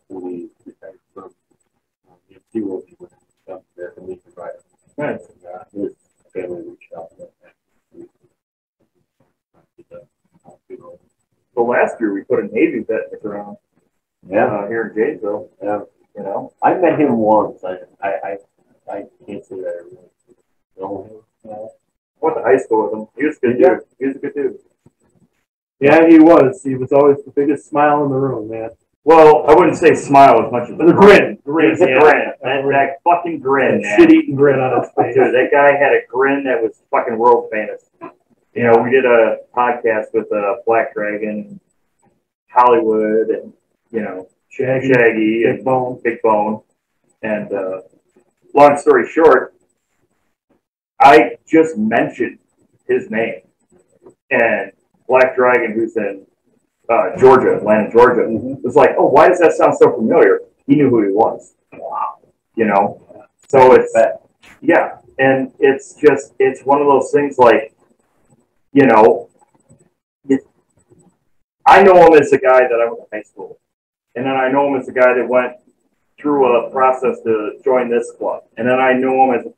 we retired from the MC world. He was down there and we provided.
Nice.
And his family reached out.
So last year we put a Navy vet in the ground.
Yeah.
Here in Janesville.
Yeah. I met him once. I can't say that I really know him.
I went to high school with him. He was a good dude. He was a good dude.
Yeah, he was. He was always the biggest smile in the room, man.
Well, I wouldn't say smile as much as
The grin. Grin.
The grin. That fucking grin, man.
Shit-eating grin on his face.
Dude, that guy had a grin that was fucking world famous. We did a podcast with Black Dragon, Hollywood, and, Shaggy and Big Bone. And long story short, I just mentioned his name. And Black Dragon, who's in Georgia, Atlanta, Georgia, was like, oh, why does that sound so familiar? He knew who he was. Wow. So it's, yeah. And it's one of those things like, I know him as a guy that I went to high school with. And then I know him as a guy that went through a process to join this club. And then I know him as a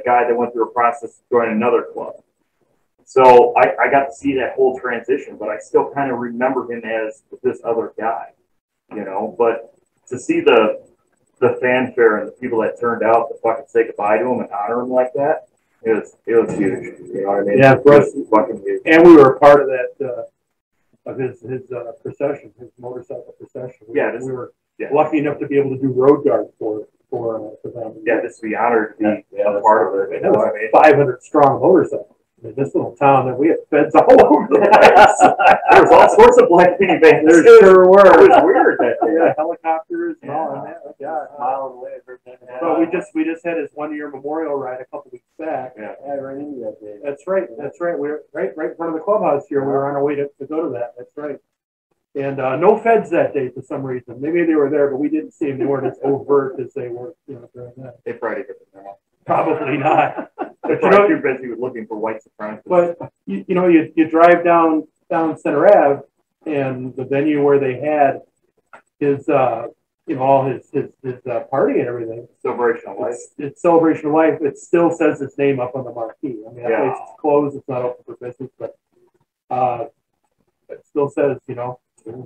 guy that went through a process to join another club. So I got to see that whole transition, but I still kind of remember him as this other guy, But to see the fanfare and the people that turned out to fucking say goodbye to him and honor him like that, it was huge. You know what I mean?
Yeah, for us,
fucking huge.
And we were a part of that of his procession, his motorcycle procession. We were lucky enough to be able to do road guard for them.
Yeah, just to be honored to be a part of it.
That was 500 strong motorcycle. In this little town, that we had feds all over the place.
There was all sorts of black minivans.
There sure were.
It was weird that day.
Yeah, helicopters and all that. Yeah,
Miles away.
But we just had his 1-year memorial ride a couple weeks back.
Yeah, I ran into that day.
That's right. We were right in front of the clubhouse here. We were on our way to go to that. That's right. And no feds that day for some reason. Maybe they were there, but we didn't see them. They weren't as overt as they were, during that.
They probably didn't know.
Probably not.
But too busy with looking for white supremacists.
But you drive down Center Ave, and the venue where they had his all his party and everything.
Celebration of Life.
It's Celebration of Life. It still says his name up on the marquee. I mean, that place is closed. It's not open for business, but it still says his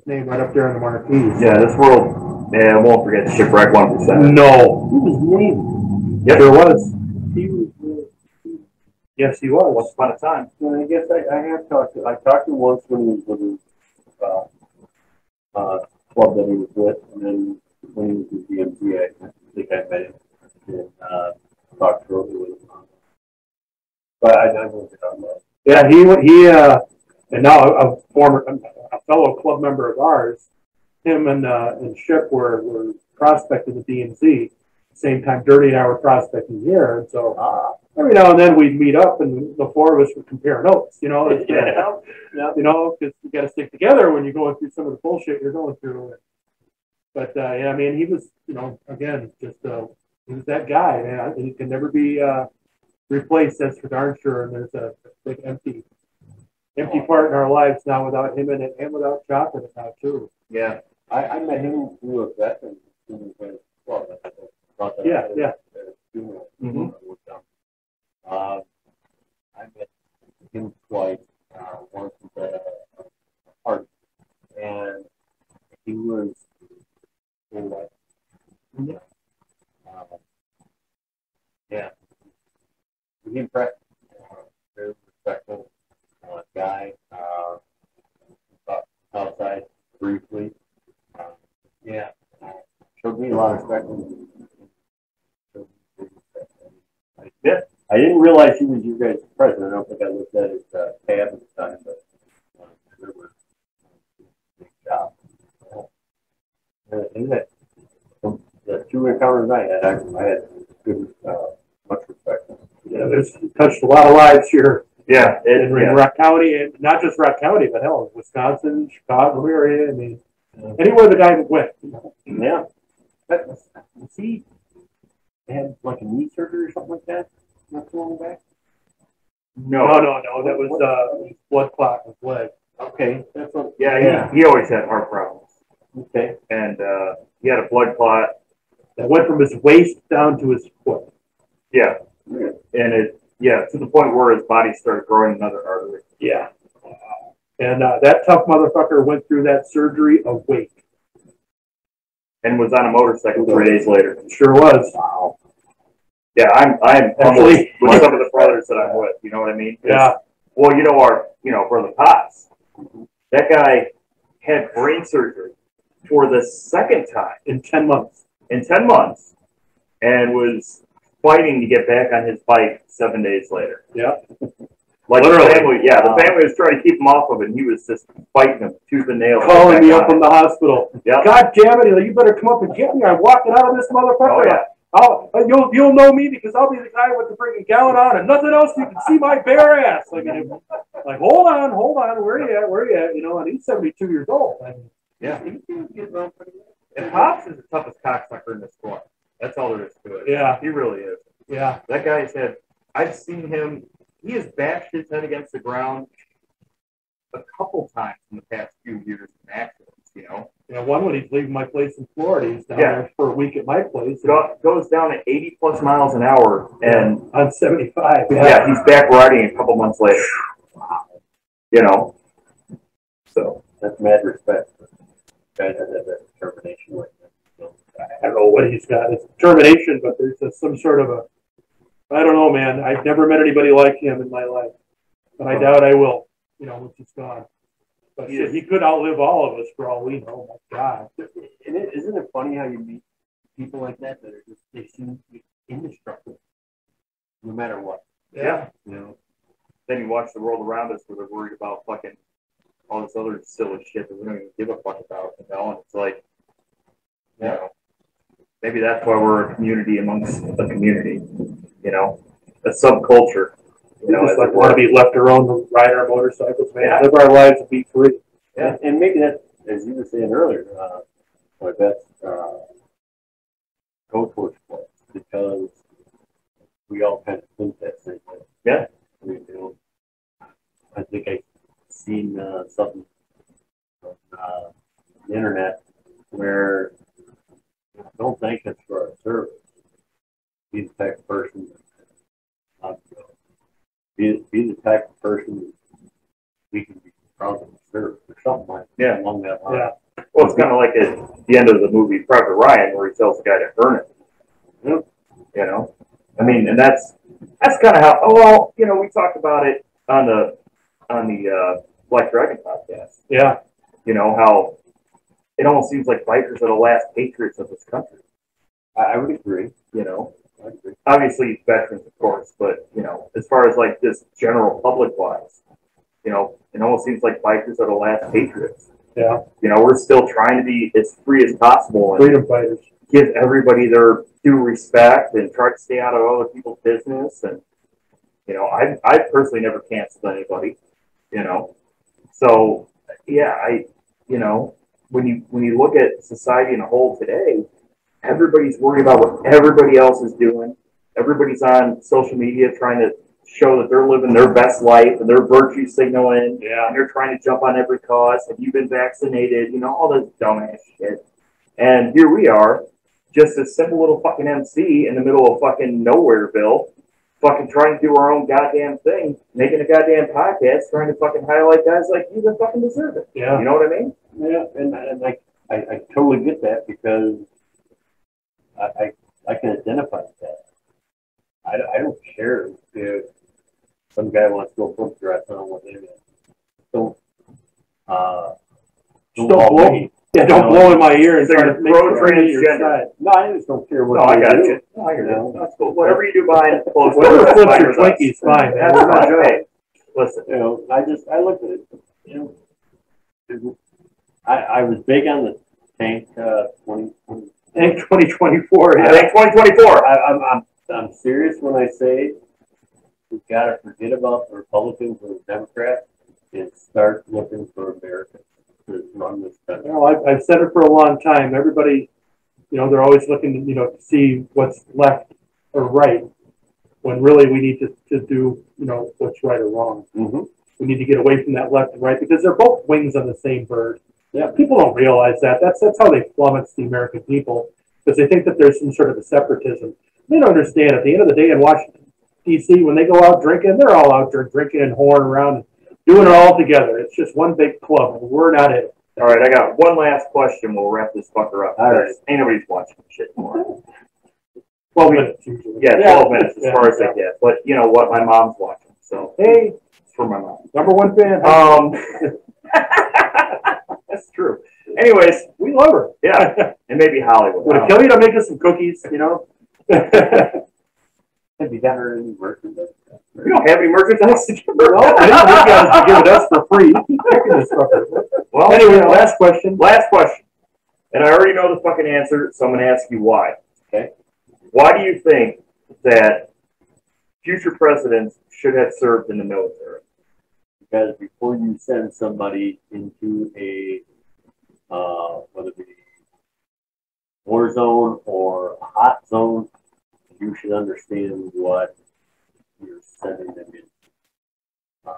name right up there on the marquee.
Yeah, this world. Yeah, I won't forget Shipwreck 1%.
No, he was named.
Yep.
There was. He was. Yes, he was.
Once upon a time.
Well, I guess I have talked to. I talked to him once when he was with his club that he was with, and then when he was with DMZ, I think I met him and talked to him. But I know what you're talking about.
Yeah, he and now a fellow club member of ours, him and Ship were prospecting the DMZ. Same time, Dirty and I were prospecting here, and so every now and then we'd meet up, and the four of us would compare notes. Because you got to stick together when you're going through some of the bullshit you're going through. But I mean, he was, again, just he was that guy, man. He can never be replaced. That's for darn sure. And there's a big empty part in our lives now without him in it, and without Chop in it now too.
Yeah,
I met him through a veteran.
Yeah.
I met him twice. Yeah. He impressed. Very respectful guy. Outside briefly. Yeah. Showed me a lot of respect. Yeah. I didn't realize he was your guys' president. I don't think I looked at his tab at the time, but there was a big job. And that the two encounters I had good, much respect.
Yeah, there's touched a lot of lives here.
Yeah,
in Rock County, and not just Rock County, but hell, Wisconsin, Chicago area. I mean, anywhere the guy went.
Yeah. But was he had like a knee surgery or something like that? Not too long back.
No. That was blood clot in his leg.
Okay, that's what.
Yeah, he always had heart problems.
Okay.
And he had a blood clot
that went from his waist down to his foot.
Yeah. And to the point where his body started growing another artery.
Yeah. And that tough motherfucker went through that surgery awake.
And was on a motorcycle 3 days later.
Sure was.
Wow. Yeah, I'm actually with some of the brothers that I'm with. You know what I mean?
Yeah.
Well, for the Potts, that guy had brain surgery for the second time
in 10 months.
And was fighting to get back on his bike 7 days later.
Yeah.
Like literally. The family was trying to keep him off of it, and he was just fighting him tooth and nail.
Calling me up from the hospital.
Yep.
God damn it, you better come up and get me. I'm walking out of this motherfucker.
Oh, yeah.
You'll know me because I'll be the guy with the freaking gown on and nothing else. You can see my bare ass. Like hold on, where are you at? And he's 72 years old.
Yeah. And Pops is the toughest cocksucker in this squad. That's all there is to it.
Yeah.
He really is.
Yeah.
That guy's head, I've seen him, he has bashed his head against the ground a couple times in the past few years in accidents,
Yeah, one when he's leaving my place in Florida, he's down there for a week at my place.
Goes down at 80 plus miles an hour and
on 75.
Yeah, he's back riding a couple months later. Wow. So
that's mad respect. Guys that have that determination like that.
I don't know what he's got. It's determination, but there's some sort of I don't know, man. I've never met anybody like him in my life, but I doubt I will. Once he's gone. But he could outlive all of us for all we know. Oh my God.
And isn't it funny how you meet people like that are just, they seem to be indestructible, no matter what.
Yeah. Then you watch the world around us where they're worried about fucking all this other silly shit that we don't even give a fuck about, And it's like, maybe that's why we're a community amongst a community, a subculture.
We just want to be left alone to ride our motorcycles, man. Live our lives and be free.
Yeah. And maybe that, as you were saying earlier, that's go towards sports because we all kind of think that same way.
Yeah.
I think I've seen something on the internet where don't thank us for our service. Be the type of person. Be the type of person we can be proud to serve or something like that along that line.
Yeah. Well, it's kind of like at the end of the movie Private Ryan, where he tells the guy to earn it.
Yep.
I mean, and that's kind of how. We talked about it on the Black Dragon podcast.
Yeah.
How it almost seems like bikers are the last patriots of this country.
I would agree.
Obviously veterans, of course, but as far as like this general public wise, it almost seems like bikers are the last patriots.
Yeah.
We're still trying to be as free as possible and
freedom fighters.
Give everybody their due respect and try to stay out of other people's business. And I personally never canceled anybody. So yeah, when you look at society in a whole today, everybody's worried about what everybody else is doing. Everybody's on social media trying to show that they're living their best life and they're virtue signaling.
Yeah.
And they're trying to jump on every cause. Have you been vaccinated? All this dumbass shit. And here we are, just a simple little fucking MC in the middle of fucking Nowhereville, fucking trying to do our own goddamn thing, making a goddamn podcast, trying to fucking highlight guys like you that fucking deserve it.
Yeah.
You know what I mean?
Yeah, and I totally get that because I can identify with that. I don't care if some guy wants to go foot dress on what they don't
blow. Yeah, don't blow in my ear and try to make
transgender.
side.
No, I just don't care what.
No, I got
do.
you. No, I hear you. That's cool. Whatever you do behind closed
Whatever
doors,
flips
fine
your
with us.
Twinkies, fine, man.
That's fine. Hey, listen.
You know, I looked at it. You know, I was big on the tank 2020.
Tank 2024.
I
Yeah.
think 2024.
I'm serious when I say we've got to forget about the Republicans and the Democrats and start looking for Americans to run this country.
You know, I've said it for a long time. Everybody, you know, they're always looking, you know, to see what's left or right, when really we need to do, you know, what's right or wrong.
Mm-hmm.
We need to get away from that left and right because they're both wings on the same bird.
Yeah.
People don't realize that. That's how they flummox the American people, because they think that there's some sort of a separatism. They don't understand. At the end of the day, in Washington, D.C., when they go out drinking, they're all out there drinking and whoring around and doing it all together. It's just one big club, and we're not it.
All right, I got one last question. We'll wrap this fucker up.
All right.
Ain't nobody's watching shit more.
12 minutes usually.
Yeah, 12 minutes as far as they get. But you know what? My mom's watching, so
Hey,
it's for my mom.
#1 fan.
That's true. Anyways,
We love her.
yeah, and maybe Hollywood.
Would it kill you to make us some cookies, you know?
Have you got her any merchandise?
We don't have any merchandise to give her.
Well, I think you guys are giving us for free.
Well,
Anyway,
you know,
last question.
last question. And I already know the fucking answer, so I'm going to ask you why.
Okay.
Why do you think that future presidents should have served in the military?
Because before you send somebody into a whether it be war zone or a hot zone, you should understand what you're sending them in.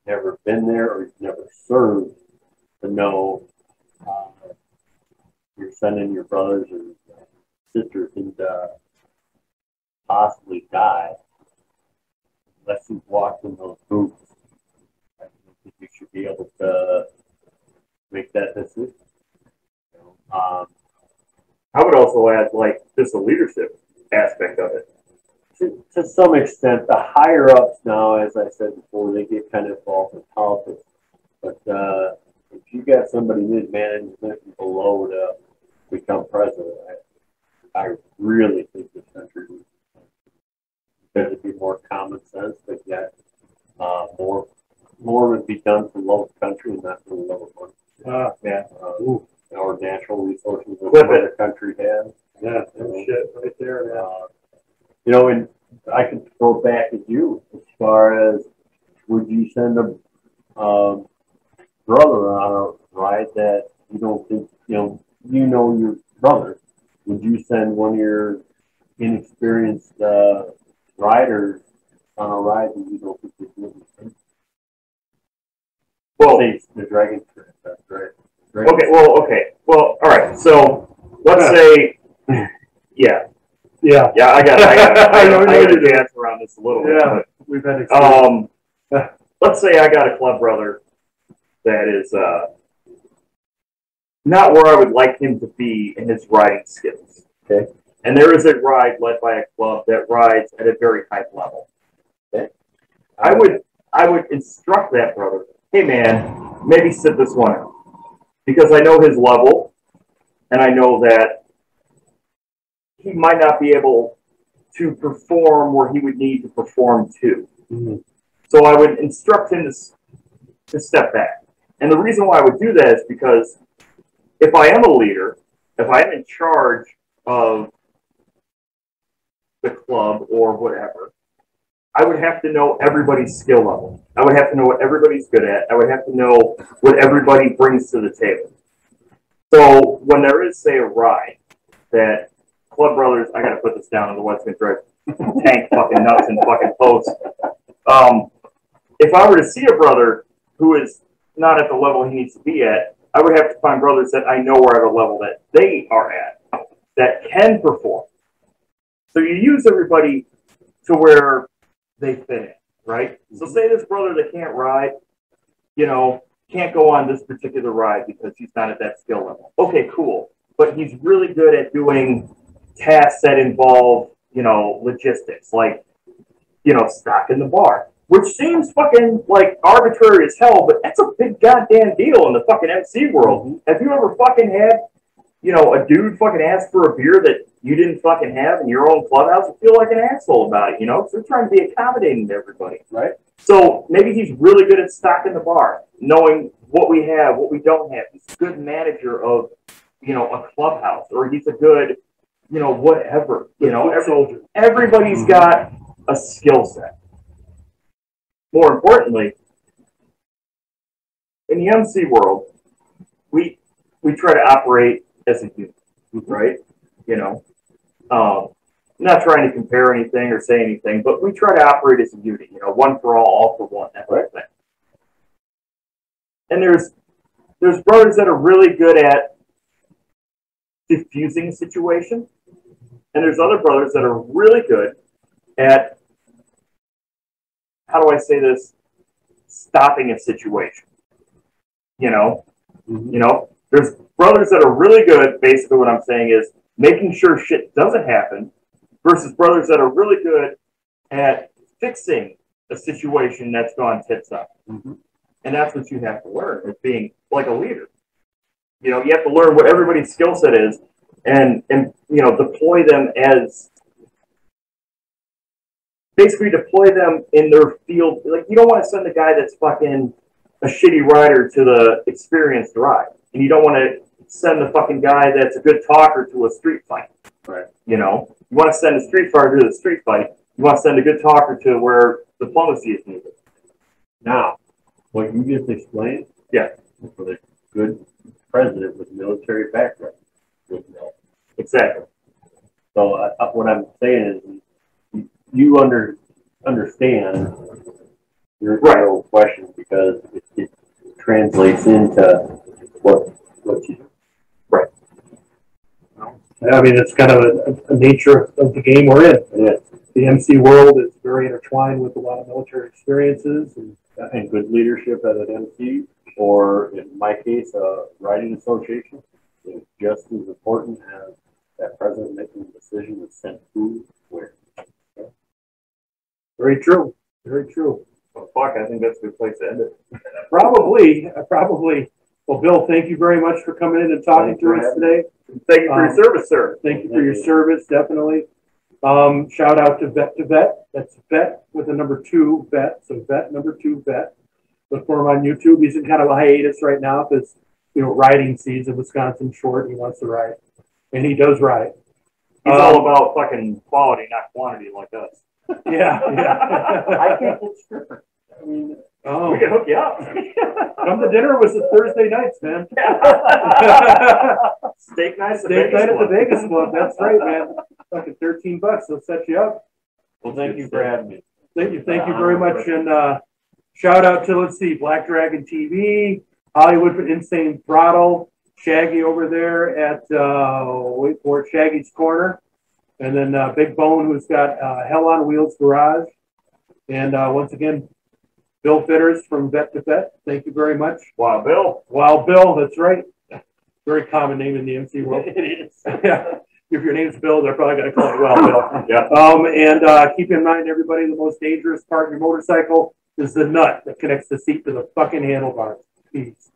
Never been there or you've never served to know you're sending your brothers or sisters into possibly die unless you've walked in those boots. I think you should be able to make that decision.
I would also add, like, just the leadership aspect of it.
To some extent, the higher ups now, as I said before, they get kind of involved in politics. But if you got somebody mid management and below to become president, I really think this country would better be more common sense, but yet more would be done for low country and not for lower money.
Yeah.
Our natural resources that
Flip
other country has.
Yeah, no shit right there. Yeah.
You know, and I can throw it back at you as far as would you send a brother on a ride that you don't think, you know your brother, would you send one of your inexperienced riders on a ride that you don't think is really
Well,
the Dragon Trip, that's right.
okay. Well, all right. So let's say, yeah, I got to dance around this a little bit.
Yeah,
But,
we've had experience.
let's say I got a club brother that is not where I would like him to be in his riding skills.
Okay.
And there is a ride led by a club that rides at a very high level. Okay. I would instruct that brother, hey man, maybe sit this one out. Because I know his level, and I know that he might not be able to perform where he would need to perform to.
Mm-hmm.
So I would instruct him to step back. And the reason why I would do that is because if I am a leader, if I'm in charge of the club or whatever, I would have to know everybody's skill level. I would have to know what everybody's good at. I would have to know what everybody brings to the table. So when there is, say, a ride that Club Brothers, I got to put this down, otherwise it's going to drive tank fucking nuts and fucking posts. If I were to see a brother who is not at the level he needs to be at, I would have to find brothers that I know are at a level that they are at, that can perform. So you use everybody to where they fit in, right? So say this brother that can't ride, can't go on this particular ride because he's not at that skill level. Okay, cool. but he's really good at doing tasks that involve, logistics, like, stocking the bar, which seems fucking like arbitrary as hell, but that's a big goddamn deal in the fucking MC world. Have you ever fucking had, a dude fucking ask for a beer that you didn't fucking have in your own clubhouse and feel like an asshole about it, because they're trying to be accommodating to everybody.
Right.
So maybe he's really good at stocking the bar, knowing what we have, what we don't have. He's a good manager of, a clubhouse, or he's a good, whatever. Everybody's got a skill set. More importantly, in the MC world, we try to operate as a unit, right? Not trying to compare anything or say anything, but we try to operate as a unit, one for all for one, that kind of thing. And there's brothers that are really good at diffusing a situation, and there's other brothers that are really good at, how do I say this, stopping a situation. There's brothers that are really good, basically what I'm saying is making sure shit doesn't happen, versus brothers that are really good at fixing a situation that's gone tits up. And that's what you have to learn, is being like a leader. You have to learn what everybody's skill set is and deploy them as, basically deploy them in their field. Like, you don't want to send a guy that's fucking a shitty rider to the experienced ride. And you don't want to send the fucking guy that's a good talker to a street fight.
Right.
You want to send a street fighter to the street fight. You want to send a good talker to where diplomacy is needed.
Now, what you just explained, for the good president with military background.
Exactly.
So what I'm saying is, you understand your real question, because it translates into what you do.
Right.
I mean, it's kind of a nature of the game we're in.
Yeah.
The MC world is very intertwined with a lot of military experiences
And good leadership at an MC, or in my case, a riding association, is just as important as that president making the decision to send who where.
Very true. Very true.
Well, fuck, I think that's a good place to end it.
Probably. Well, Bill, thank you very much for coming in and talking to us today.
Thank you for your service, sir.
Thank you for your service, definitely. Shout out to Vet to Vet. That's Vet with the number 2 Vet. So Vet number 2 Vet. Look for him on YouTube. He's in kind of a hiatus right now because, riding season, Wisconsin short. He wants to ride. And he does ride.
He's all about fucking quality, not quantity like us.
Yeah.
I can't get stripper. I mean,
we can hook you up.
Come to dinner with the Thursday nights, man.
Steak night
at the Vegas Club. That's right, man. Fucking $13. They'll set you up.
Well, thank you for having me.
Thank you very much. And shout out to, Black Dragon TV, Hollywood for Insane Throttle, Shaggy over there at, wait for it, Shaggy's Corner. And then Big Bone, who's got Hell on Wheels Garage. And once again, Bill Fitters from Vet to Vet. Thank you very much.
Wild Bill.
Wild Bill, that's right. Very common name in the MC world.
It is.
Yeah. If your name's Bill, they're probably going to call you Wild Bill.
Yeah.
And keep in mind, everybody, the most dangerous part of your motorcycle is the nut that connects the seat to the fucking handlebars. Peace.